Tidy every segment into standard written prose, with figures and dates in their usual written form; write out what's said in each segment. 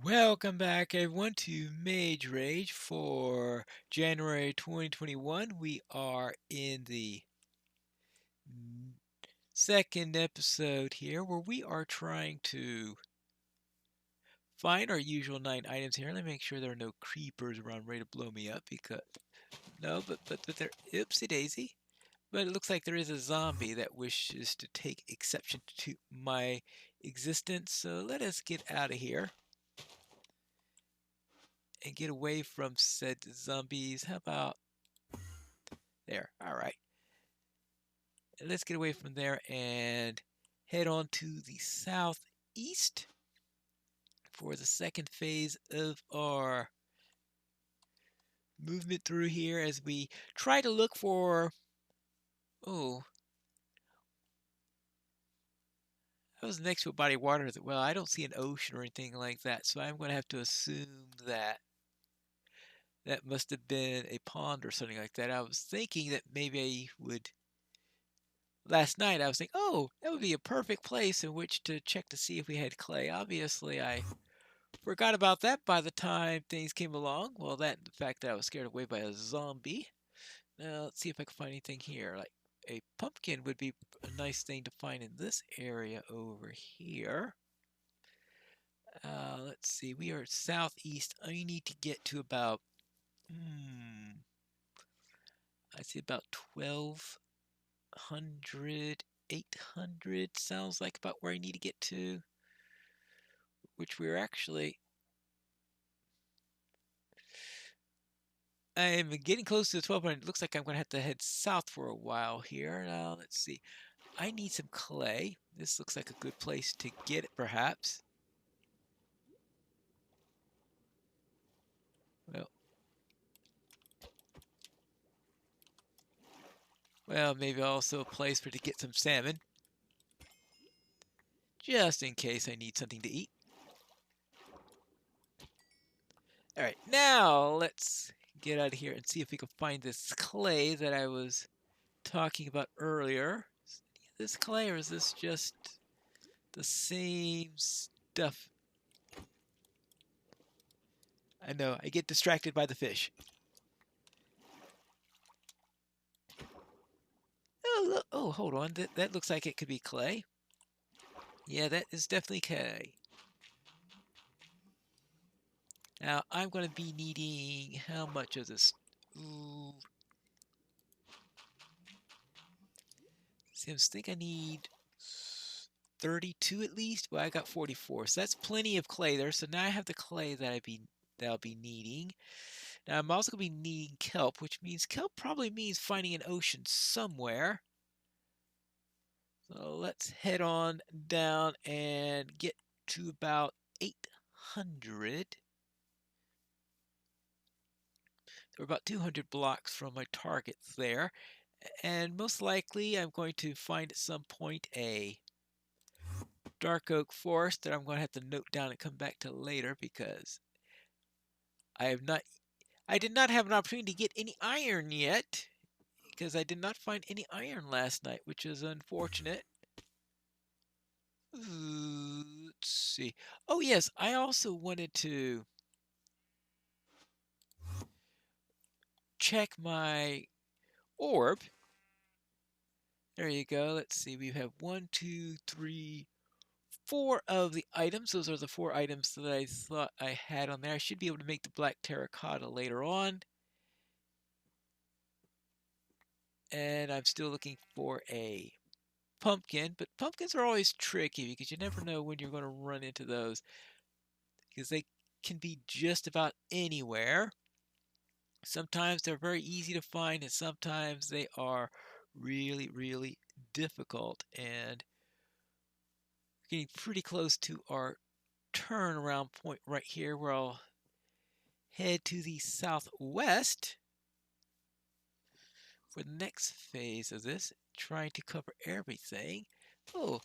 Welcome back, everyone, to Mage Rage for January 2021. We are in the second episode here where we are trying to find our usual 9 items here. Let me make sure there are no creepers around ready to blow me up because no, but there, oopsie daisy. But it looks like there is a zombie that wishes to take exception to my existence. So let us get out of here and get away from said zombies. How about there? All right. Let's get away from there and head on to the southeast for the second phase of our movement through here as we try to look for. Oh, I was next to a body of water. Well, I don't see an ocean or anything like that, so I'm going to have to assume that that must have been a pond or something like that. I was thinking that maybe I would. Last night I was thinking, oh, that would be a perfect place in which to check to see if we had clay. Obviously, I forgot about that by the time things came along. Well, that and the fact that I was scared away by a zombie. Now, let's see if I can find anything here. Like a pumpkin would be a nice thing to find in this area over here. Let's see. We are southeast. I need to get to about, I see about 1200, 800 sounds like about where I need to get to, which we're actually I'm getting close to the 1200. It looks like I'm going to have to head south for a while here. Now, let's see. I need some clay. This looks like a good place to get it, perhaps. Well, well, maybe also a place for to get some salmon, just in case I need something to eat. All right, now let's get out of here and see if we can find this clay that I was talking about earlier. Is this clay, or is this just the same stuff? I know, I get distracted by the fish. Oh, look, oh, hold on. That looks like it could be clay. Yeah, that is definitely clay. Now, I'm going to be needing how much of this? Ooh. Seems think I need 32 at least. Well, I got 44, so that's plenty of clay there. So now I have the clay that I'll be needing. Now I'm also going to be needing kelp, which means kelp probably means finding an ocean somewhere. So let's head on down and get to about 800. We're about 200 blocks from my targets there. And most likely I'm going to find at some point a dark oak forest that I'm going to have to note down and come back to later because I did not have an opportunity to get any iron yet because I did not find any iron last night, which is unfortunate. Let's see. Oh yes, I also wanted to check my orb. There you go. Let's see. We have one, two, three, four of the items. Those are the four items that I thought I had on there. I should be able to make the black terracotta later on. And I'm still looking for a pumpkin, but pumpkins are always tricky because you never know when you're going to run into those because they can be just about anywhere. Sometimes they're very easy to find, and sometimes they are really, really difficult. And getting pretty close to our turnaround point right here where I'll head to the southwest for the next phase of this, trying to cover everything. Oh,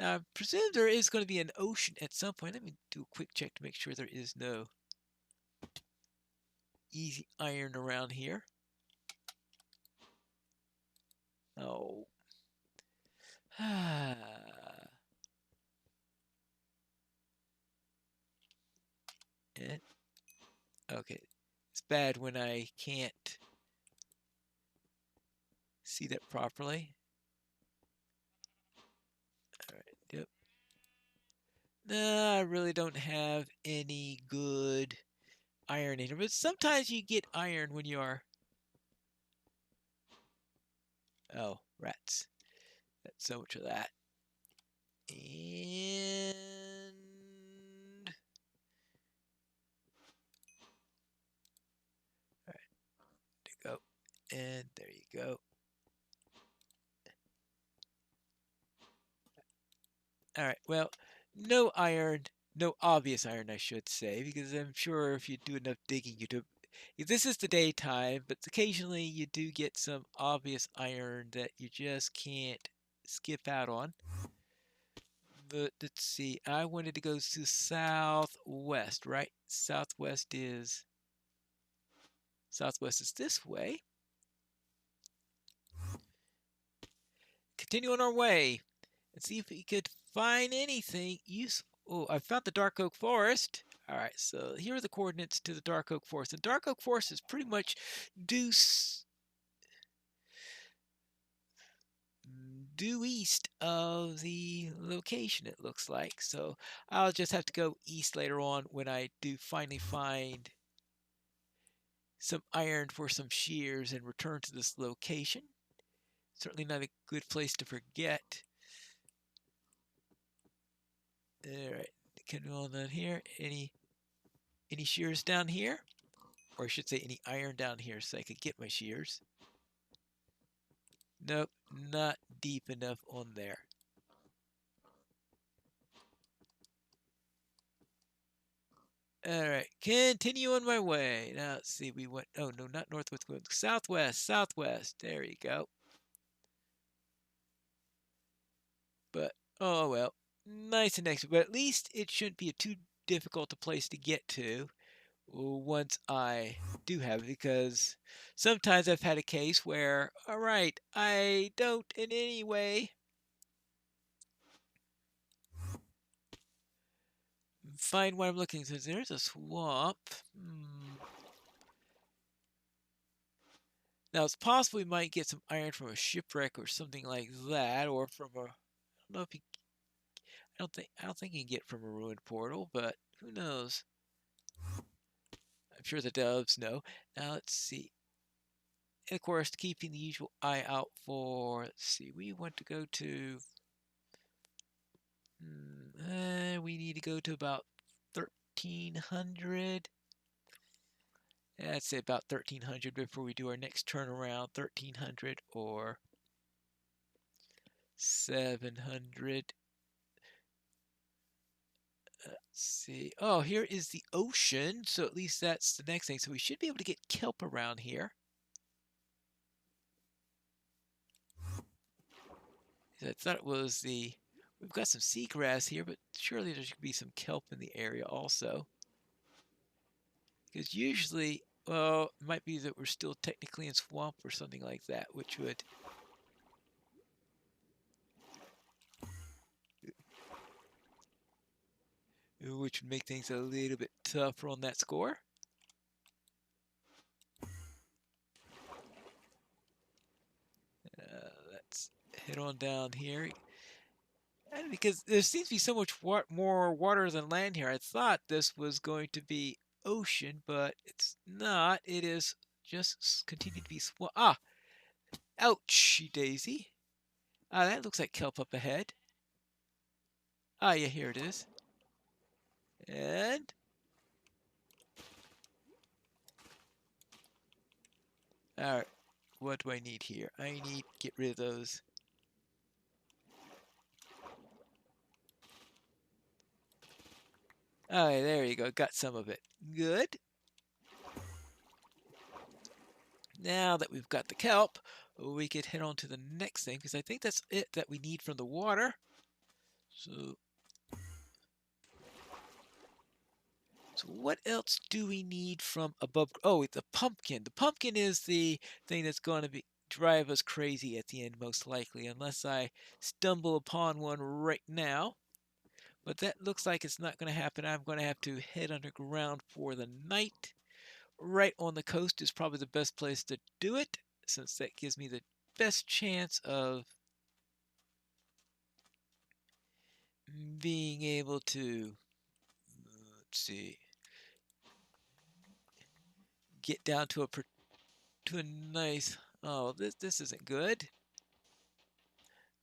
now I presume there is going to be an ocean at some point. Let me do a quick check to make sure there is no easy iron around here. Oh. Okay, it's bad when I can't see that properly. All right, yep. No, I really don't have any good iron in here, but sometimes you get iron when you are. Oh, rats. That's so much of that. And all right, there you go. And there you go. All right, well, no iron, no obvious iron, I should say, because I'm sure if you do enough digging, you do. This is the daytime, but occasionally you do get some obvious iron that you just can't skip out on. But let's see, I wanted to go to southwest, right? Southwest is this way. Continue on our way and see if we could find anything useful. Oh, I found the Dark Oak Forest. All right, so here are the coordinates to the Dark Oak Forest. The Dark Oak Forest is pretty much due east of the location, it looks like. So I'll just have to go east later on when I do finally find some iron for some shears and return to this location. Certainly not a good place to forget. All right, can we on down here? Any shears down here? Or I should say any iron down here so I could get my shears. Nope, not deep enough on there. All right, continue on my way. Now let's see, we went, oh no, not northwest, southwest, southwest. There you go. But, oh well, nice and next, but at least it shouldn't be a too difficult a place to get to once I do have it, because sometimes I've had a case where, all right, I don't in any way find what I'm looking for. There's a swamp. Now it's possible we might get some iron from a shipwreck or something like that, or from a. I don't know if you. I don't think you can get from a ruined portal, but who knows? I'm sure the doves know. Now let's see. And of course, keeping the usual eye out for. Let's see. We want to go to. We need to go to about 1300. I'd say about 1300 before we do our next turnaround. 1300 or 700. Let's see. Oh, here is the ocean. So at least that's the next thing. So we should be able to get kelp around here. I thought it was the. We've got some seagrass here, but surely there should be some kelp in the area also. Because usually, well, it might be that we're still technically in swamp or something like that, which would make things a little bit tougher on that score. Let's head on down here. And because there seems to be so much more water than land here, I thought this was going to be ocean, but it's not. It is just continue to be swamp. Ah, ouchie daisy. Ah, that looks like kelp up ahead. Ah, yeah, here it is. And all right, what do I need here? I need to get rid of those. All right, there you go. Got some of it. Good. Now that we've got the kelp, we could head on to the next thing, because I think that's it that we need from the water. So what else do we need from above? Oh, the pumpkin. The pumpkin is the thing that's going to drive us crazy at the end, most likely, unless I stumble upon one right now. But that looks like it's not going to happen. I'm going to have to head underground for the night. right on the coast is probably the best place to do it, since that gives me the best chance of being able to, let's see, get down to a nice. Oh, this isn't good.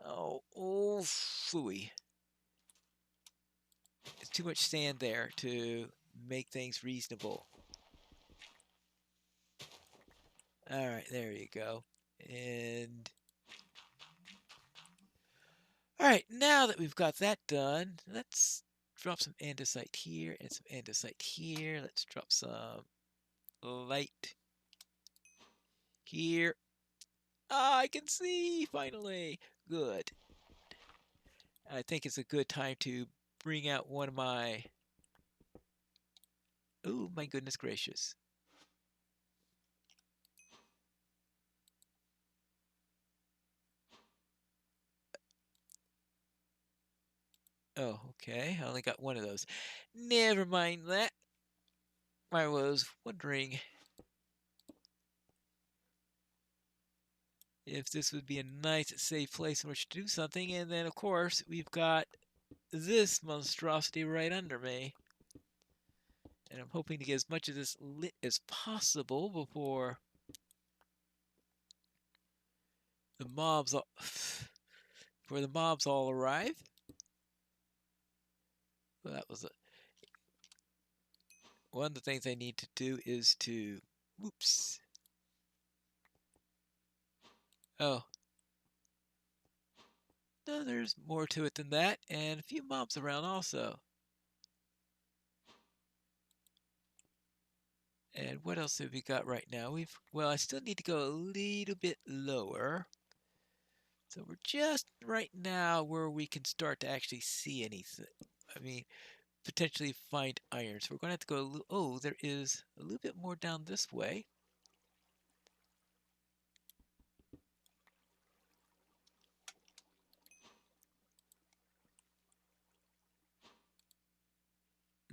Oh, phooey. It's too much sand there to make things reasonable. All right, there you go. And all right, now that we've got that done, let's drop some andesite here and some andesite here. Let's drop some light here. Ah, I can see finally. Good. I think it's a good time to bring out one of my. Oh, my goodness gracious. Oh, okay. I only got one of those. Never mind that. I was wondering if this would be a nice, safe place in which to do something. And then, of course, we've got this monstrosity right under me. And I'm hoping to get as much of this lit as possible before the mobs all, before the mobs all arrive. Well, that was one of the things I need to do is to, whoops. Oh, no, there's more to it than that, and a few mobs around also. And what else have we got right now? Well, I still need to go a little bit lower. So we're just right now where we can start to actually see anything. I mean, potentially find iron. So we're going to have to go, oh, there is a little bit more down this way.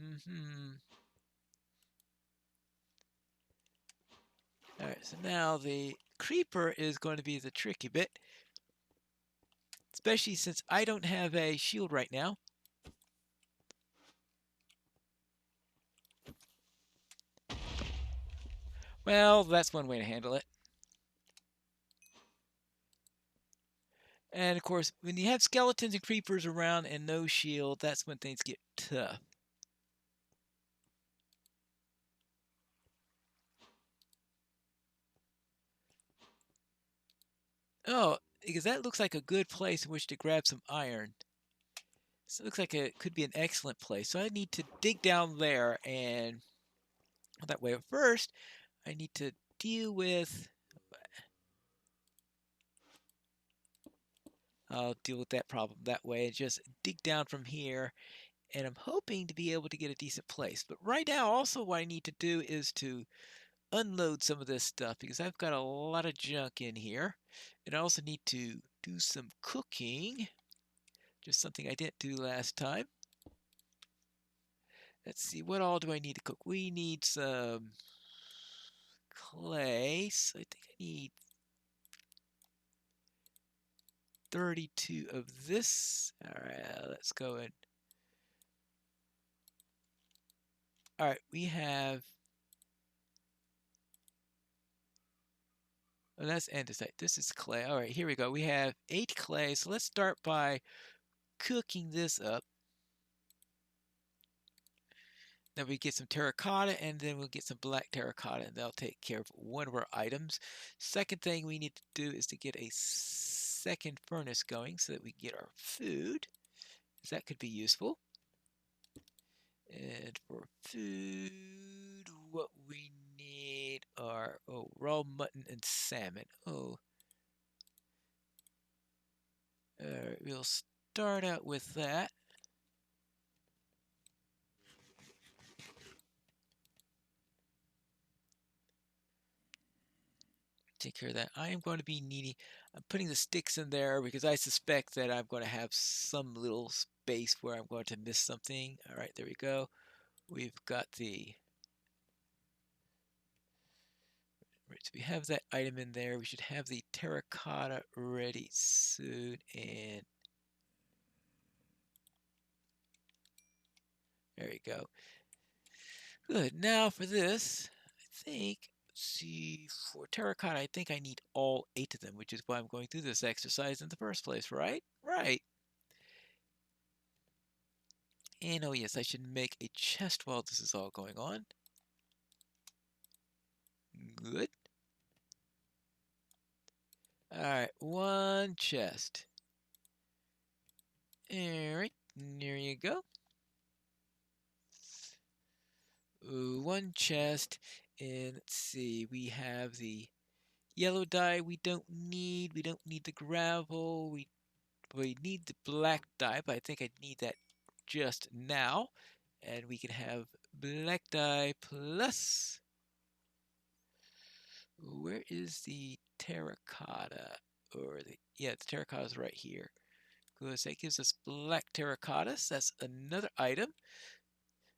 Mm-hmm. All right, so now the creeper is going to be the tricky bit, especially since I don't have a shield right now. Well, that's one way to handle it. And of course, when you have skeletons and creepers around and no shield, that's when things get tough. Oh, because that looks like a good place in which to grab some iron. So it looks like it could be an excellent place. So I need to dig down there, and that way first, I need to deal with. I'll deal with that problem that way and just dig down from here. And I'm hoping to be able to get a decent place. But right now, also what I need to do is to unload some of this stuff because I've got a lot of junk in here. And I also need to do some cooking. Just something I didn't do last time. Let's see, what all do I need to cook? We need some clay. So I think I need 32 of this. All right, let's go in. All right, we have. Oh, that's andesite. This is clay. All right, here we go. We have 8 clay. So let's start by cooking this up. Then we get some terracotta, and then we'll get some black terracotta, and they'll take care of one of our items. Second thing we need to do is to get a second furnace going so that we can get our food. That could be useful. And for food, what we need are raw mutton and salmon. We'll start out with that. Take care of that. I am going to be needing. I'm putting the sticks in there because I suspect that I'm going to have some little space where I'm going to miss something. All right, there we go. We've got the Right, so we have that item in there. We should have the terracotta ready soon. And there you go. Good. Now for this, I think, let's see, for terracotta, I think I need all 8 of them, which is why I'm going through this exercise in the first place, right? Right. And oh yes, I should make a chest while this is all going on. Good. Alright, 1 chest. Alright, there you go. 1 chest. And let's see, we have the yellow dye we don't need. We don't need the gravel. We need the black dye, but I think I need that just now. And we can have black dye plus. Where is the terracotta? Or the, yeah, the terracotta is right here. Because that gives us black terracottas. That's another item.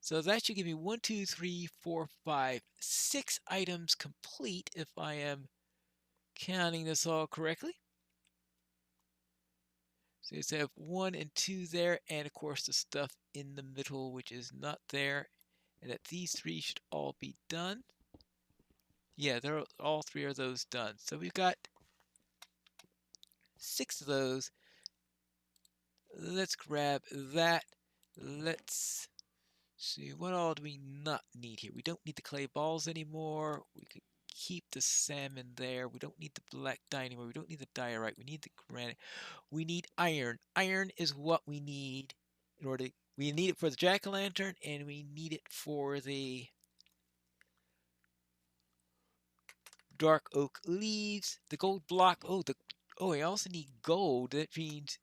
So that should give me 1, 2, 3, 4, 5, 6 items complete if I am counting this all correctly. So you have 1 and 2 there, and of course the stuff in the middle, which is not there, and that these 3 should all be done. Yeah, they're all 3 of those done. So we've got 6 of those. Let's grab that. Let's see, what all do we not need here? We don't need the clay balls anymore. We could keep the salmon there. We don't need the black dye anymore. We don't need the diorite. We need the granite. We need iron. Iron is what we need in order to, we need it for the jack-o'-lantern, and we need it for the dark oak leaves. The gold block. Oh, I also need gold. That means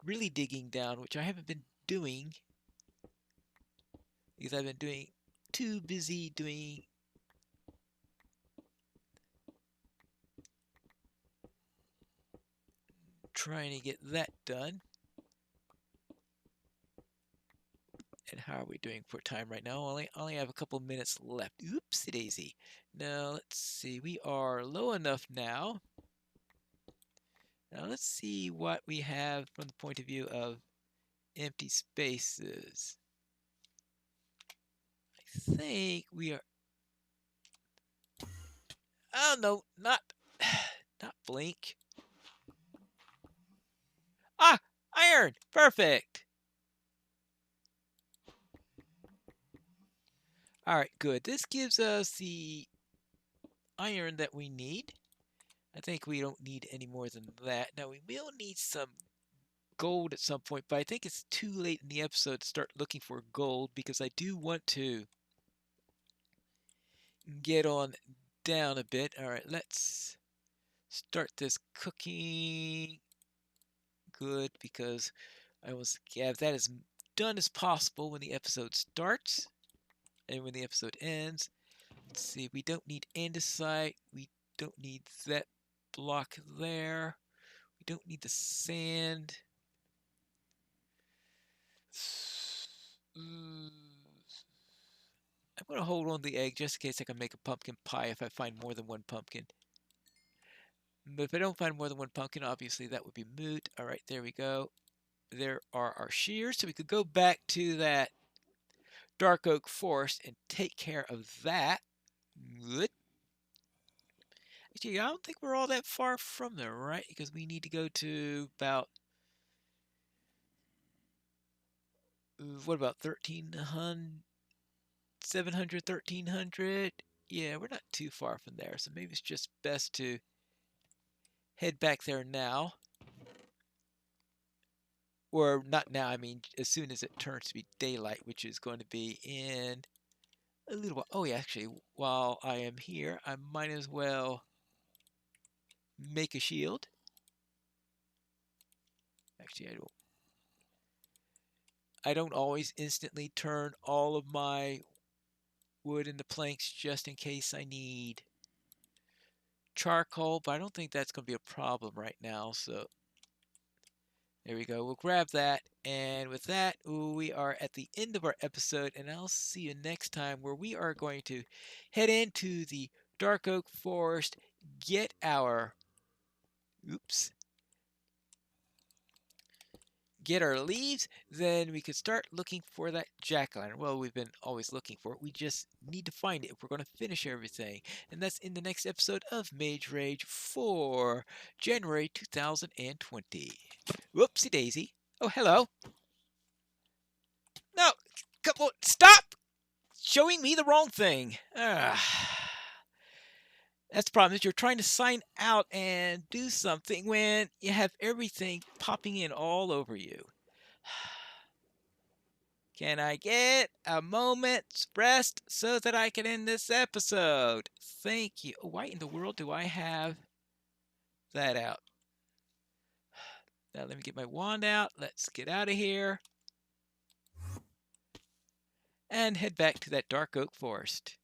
really digging down, which I haven't been doing because I've been too busy doing trying to get that done. And how are we doing for time right now? Only have a couple minutes left. Oopsie daisy. Now let's see. We are low enough now. Now let's see what we have from the point of view of empty spaces. I think we are. Oh no, not blink. Ah, iron. Perfect. All right, good. This gives us the iron that we need. I think we don't need any more than that. Now we will need some gold at some point, but I think it's too late in the episode to start looking for gold because I do want to get on down a bit. All right, let's start this cooking. Good, because I want to have that as done as possible when the episode starts and when the episode ends. Let's see, we don't need andesite. We don't need that block there. We don't need the sand. I'm going to hold on to the egg just in case I can make a pumpkin pie if I find more than 1 pumpkin. But if I don't find more than 1 pumpkin, obviously that would be moot. All right, there we go. There are our shears. So we could go back to that dark oak forest and take care of that. Good. Actually, I don't think we're all that far from there, right? Because we need to go to about, what about 1300, 700, 1300? Yeah, we're not too far from there. So maybe it's just best to head back there now. Or not now, I mean, as soon as it turns to be daylight, which is going to be in a little while. Oh, yeah, actually, while I am here, I might as well make a shield. Actually, I don't always instantly turn all of my wood into planks just in case I need charcoal, but I don't think that's going to be a problem right now. So there we go. We'll grab that. And with that, we are at the end of our episode, and I'll see you next time where we are going to head into the dark oak forest, get our, oops, get our leaves, then we could start looking for that jack-o'-lantern. Well, we've been always looking for it. We just need to find it if we're going to finish everything. And that's in the next episode of Mage Rage for January 2020. Whoopsie daisy. Oh, hello. No, come on, stop showing me the wrong thing. That's the problem is you're trying to sign out and do something when you have everything popping in all over you. Can I get a moment's rest so that I can end this episode? Thank you. Why in the world do I have that out? Now let me get my wand out. Let's get out of here and head back to that dark oak forest.